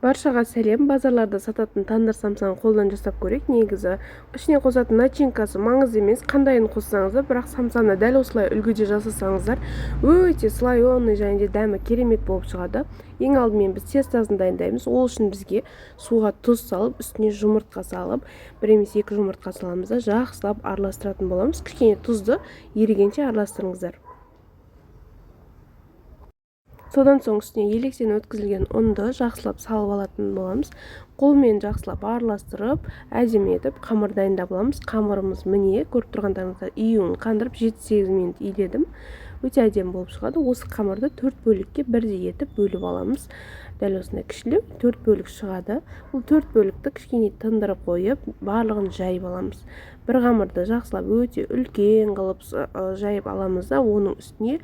Баршаға сәлем. Базарларда сататын тандыр самсаны қолдан жасап көрейік. Негізі ішіне қосатын начинкасы маңызды емес, қандайын қоссаңыздар, бірақ самсаны дәл осылай үлгіде жасасаңыздар, өте слоеный және де дәмі керемет болып шығады. Ең алдымен біз тестасын дайындаймыз. Ол үшін бізге суға тұз салып, үстіне жұмыртқа салып, бір емес екі жұмыртқа саламыз да жақсылап араластыратын боламыз. Кішкене тұзды ерігенше араластырыңыздар. Содан соң үстіне електен өткізілген ұнды жақсылап салып алатын боламыз. Қолмен жақсылап араластырып, әдемі етіп қамыр дайындап аламыз. Қамырымыз міне, көріп тұрғандарыңыздар, июін қандырып 7-8 минут иледім. Өте әдемі болып шығады. Осы қамырды 4 бөлікке бірдей етіп бөліп аламыз. Дәл осындай кішілеу 4 бөлік шығады. Бұл 4 бөлікті кішкене тындырып қойып, барлығын жайып аламыз. Бір қамырды жақсылап өте үлкен қылып жайып аламыз да, оның үстіне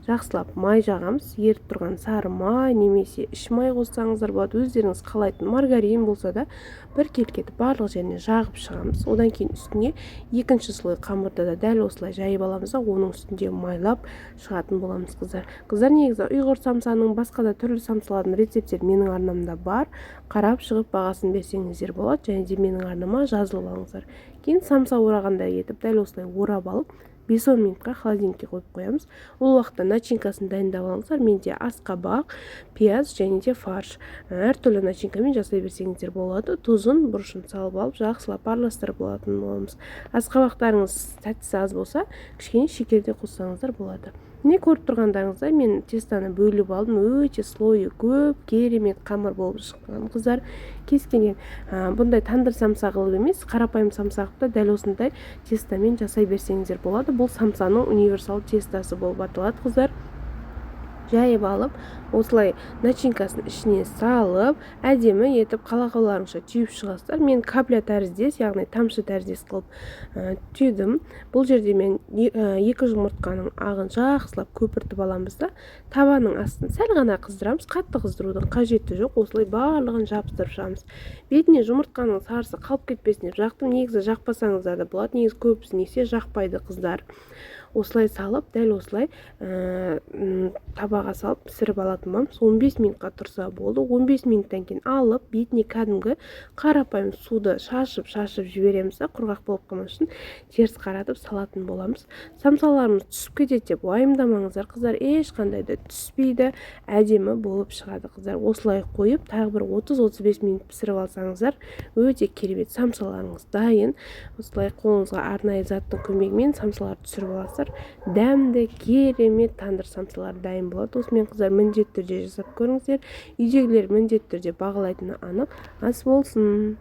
жақсылап май жағамыз. Еріп тұрған сары май немесе іш май қоссаңыздар болады, өздеріңіз қалайтын маргарин болса да бір келкетіп барлық жеріне жағып шығамыз. Одан кейін үстіне екінші слой қамырды да дәл осылай жайып аламыз да, оның үстінде майлап шығатын боламыз, қыздар. Қыздар, негізі ұйғыр самсаның басқа да түрлі самсалардың рецептері менің арнамда бар. Қарап шығып бағасын берсеңіздер болады, және де менің арнама жазылып алыңыздар. Кейін самса орағандай етіп дәл осылай орап алып 5-10 минутқа холодильникке қойып қоямыз. Ол уақытта начинкасын дайындап алыңыздар. Менде асқабақ, пияз және де фарш. Әртүрлі начинкамен жасай берсеңіздер болады. Тұзын, бұрышын салып алып, жақсылап араластырып алатын боламыз. Асқабақтарыңыз тәттісі аз болса, кішкене шекер де қоссаңыздар болады. Не көріп тұрғандарыңызда мен тестаны бөліп алдым. Өте слойы көп, керемет қамыр болып шыққан, қыздар. Кез келген бұндай тандыр самса қылып емес, қарапайым самса қылып та дәл осындай тестамен жасай берсеңіздер болады. Бұл самсаның универсал тестасы болып аталады, қыздар. Жайып алып, осылай начинкасын ішіне салып, әдемі етіп қалағауларыңша түйіп шығасыздар. Мен капля тәріздес, яғни тамшы тәріздес қылып түйдім. Бұл жерде мен екі жұмыртқаның ағын жақсылап көпіртіп аламыз да, табаның астын сәл ғана қыздырамыз. Қатты қыздырудың қажеті жоқ. Осылай барлығын жабыстырып шығамыз. Бетіне жұмыртқаның сарысы қалып кетпесін деп жақтым. Негізі жақпасаңыздар да болады. Негізі көбісі несе жақпайды, қыздар. Осылай салып, дәл осылай табаға салып пісіріп алатын боламыз. 15 минутқа тұрса болды. 15 минуттан кейін алып, бетіне кәдімгі қарапайым суды шашып жібереміз да, құрғақ болып қалмас үшін теріс қаратып салатын боламыз. Самсаларымыз түсіп кетеді деп уайымдамаңыздар, қыздар. Ешқандай да түспейді, әдемі болып шығады, қыздар. Осылай қойып, тағы бір 30-35 минут пісіріп алсаңыздар, өте керемет самсаларыңыз дайын. Осылай қолыңызға арнайы заттың көмегімен самсаларды түсіріп аласыздар. Дәмді, керемет тандыр самсалар дайын болады. Осымен, қыздар, міндетті түрде жасап көріңіздер. Үйдегілер міндетті түрде бағалайтыны анық. Ас болсын.